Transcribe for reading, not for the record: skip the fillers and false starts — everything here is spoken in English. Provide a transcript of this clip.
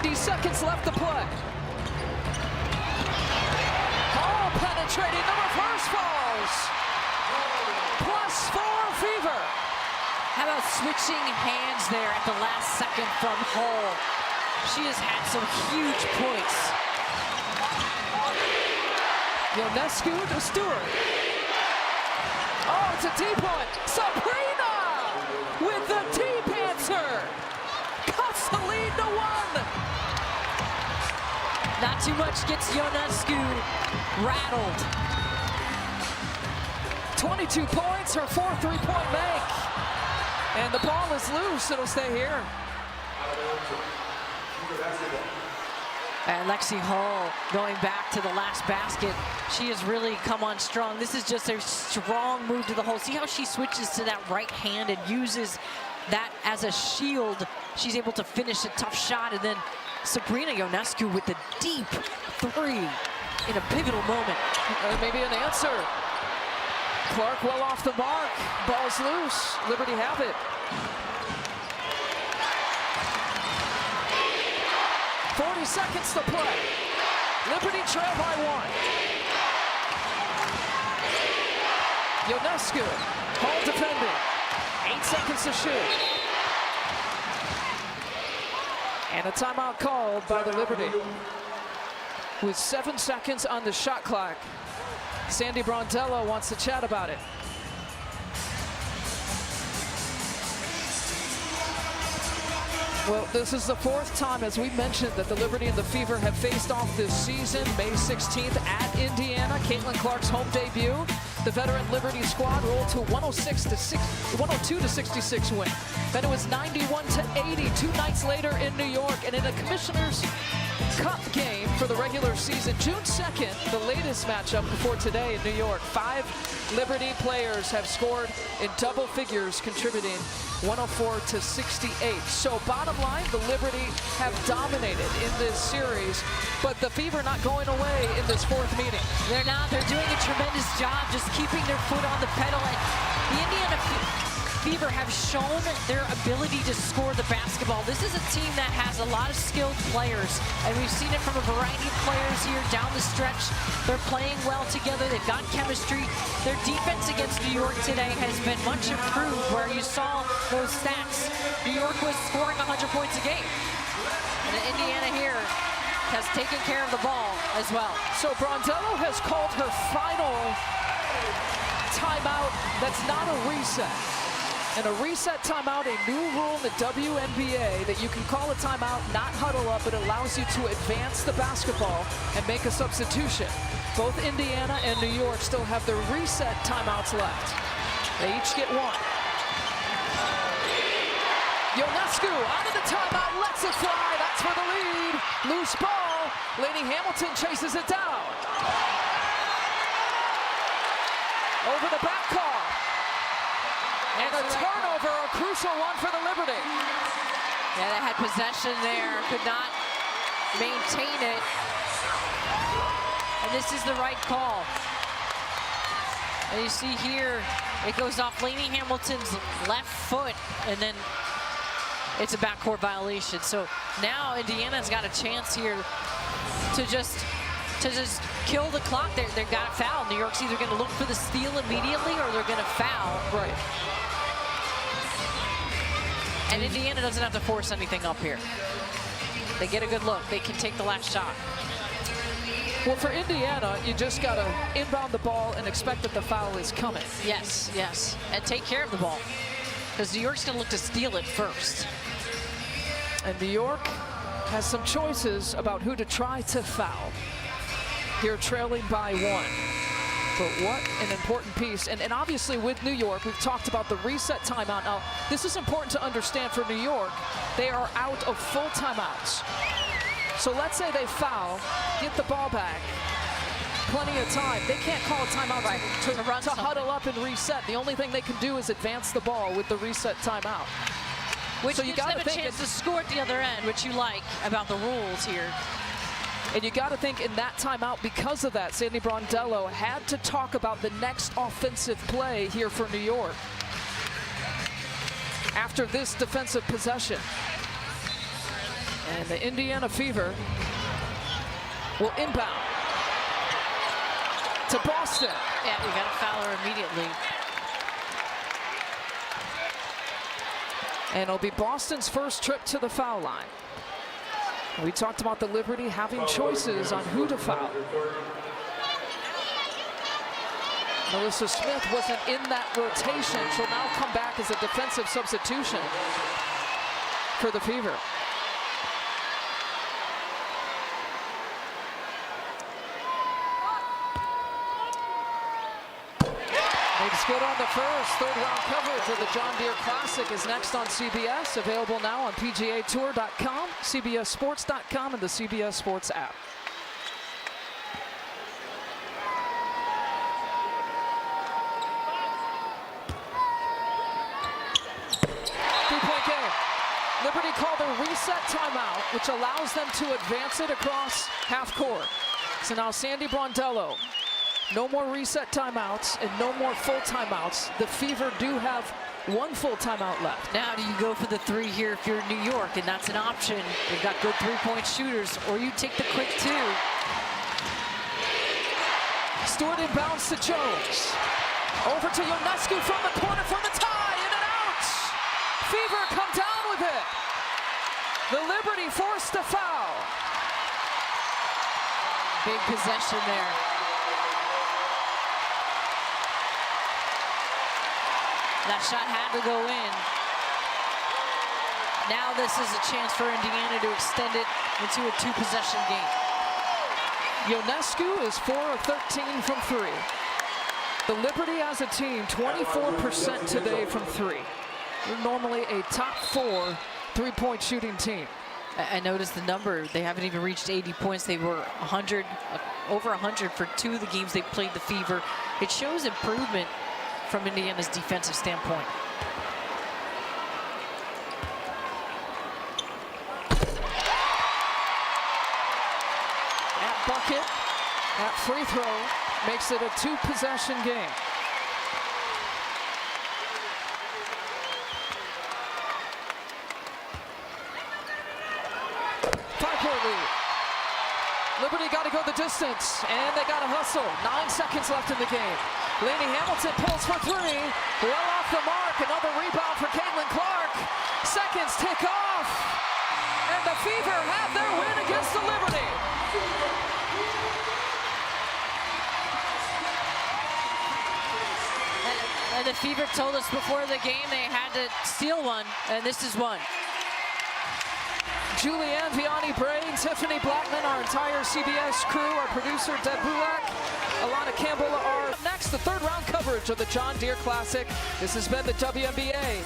90 seconds left to play. Hall penetrating, the reverse falls. +4 Fever. How about switching hands there at the last second from Hall? She has had some huge points. Ionescu to Stewart. Oh, it's a T-point. Sabrina with the T-Panther. Cuts the lead to 1. Not too much gets Ionescu rattled. 22 points, her 4th three-point make. And the ball is loose, it'll stay here. And Lexi Hall going back to the last basket. She has really come on strong. This is just a strong move to the hole. See how she switches to that right hand and uses that as a shield. She's able to finish a tough shot. And then Sabrina Ionescu with the deep 3 in a pivotal moment. Maybe an answer. Clark well off the mark. Ball's loose. Liberty have it. 40 seconds to play. Liberty trail by 1. Ionescu, Hall defending. 8 seconds to shoot. And a timeout called by the Liberty. With 7 seconds on the shot clock. Sandy Brondello wants to chat about it. Well, this is the 4th time, as we mentioned, that the Liberty and the Fever have faced off this season. May 16th at Indiana, Caitlin Clark's home debut. The veteran Liberty squad rolled to 102 to 66 win. Then it was 91 to 80 2 nights later in New York, and in a Commissioner's Cup game for the regular season. June 2nd, the latest matchup before today in New York. 5 Liberty players have scored in double figures, contributing 104 to 68. So bottom line, the Liberty have dominated in this series, but the Fever not going away in this 4th meeting. They're not. They're doing a tremendous job just keeping their foot on the pedal. And the Indiana Fever have shown their ability to score the basketball. This is a team that has a lot of skilled players, and we've seen it from a variety of players here down the stretch. They're playing well together. They've got chemistry. Their defense against New York today has been much improved, where you saw those stats. New York was scoring 100 points a game. And Indiana here has taken care of the ball as well. So Brondello has called her final timeout that's not a reset. And a reset timeout, a new rule in the WNBA that you can call a timeout, not huddle up, but allows you to advance the basketball and make a substitution. Both Indiana and New York still have their reset timeouts left. They each get 1. Ionescu out of the timeout, lets it fly, that's for the lead. Loose ball, Lainey Hamilton chases it down. Over the back call. And a turnover, a crucial one for the Liberty. Yeah, they had possession there, could not maintain it. And this is the right call. And you see here, it goes off Lainey Hamilton's left foot, and then it's a backcourt violation. So now Indiana's got a chance here to just kill the clock. They've got a foul. New York's either going to look for the steal immediately or they're going to foul. Right. And Indiana doesn't have to force anything up here. They get a good look. They can take the last shot. Well, for Indiana, you just got to inbound the ball and expect that the foul is coming. Yes, yes. And take care of the ball, because New York's going to look to steal it first. And New York has some choices about who to try to foul. Here trailing by 1. But what an important piece. And obviously with New York, we've talked about the reset timeout. Now, this is important to understand for New York. They are out of full timeouts. So let's say they foul, get the ball back, plenty of time. They can't call a timeout to huddle up and reset. The only thing they can do is advance the ball with the reset timeout. Which gives them a chance to score at the other end, which you like about the rules here. And you got to think in that timeout, because of that, Sandy Brondello had to talk about the next offensive play here for New York after this defensive possession. And the Indiana Fever will inbound to Boston. Yeah, we got to foul her immediately. And it'll be Boston's first trip to the foul line. We talked about the Liberty having choices on who to foul. Melissa Smith wasn't in that rotation. She'll now come back as a defensive substitution for the Fever. Makes good on the first. Third round coverage of the John Deere Classic is next on CBS. Available now on PGAtour.com, CBSSports.com, and the CBS Sports app. Three-point game. Liberty called a reset timeout, which allows them to advance it across half court. So now Sandy Brondello. No more reset timeouts and no more full timeouts. The Fever do have one full timeout left. Now, do you go for the three here if you're in New York, and that's an option? They've got good three-point shooters, or you take the quick two. Stewart inbounds to Jones. Over to Ionescu from the corner for the tie, in and out. Fever come down with it. The Liberty forced a foul. Big possession there. That shot had to go in. Now this is a chance for Indiana to extend it into a two-possession game. Ionescu is 4 of 13 from three. The Liberty as a team, 24% today from three. They're normally a top 4 three-point shooting team. I noticed the number. They haven't even reached 80 points. They were 100, over 100 for 2 of the games they played the Fever. It shows improvement from Indiana's defensive standpoint. That bucket, that free throw makes it a two-possession game. Five-point lead. Liberty got to go the distance, and they got to hustle. 9 seconds left in the game. Lainey Hamilton pulls for three. Well off the mark. Another rebound for Caitlin Clark. Seconds tick off. And the Fever have their win against the Liberty. And the Fever told us before the game they had to steal one, and this is one. Julianne Vianney-Bray, Tiffany Blackman, our entire CBS crew, our producer Deb Bulak, Alana Campbell are next. The third round coverage of the John Deere Classic. This has been the WNBA.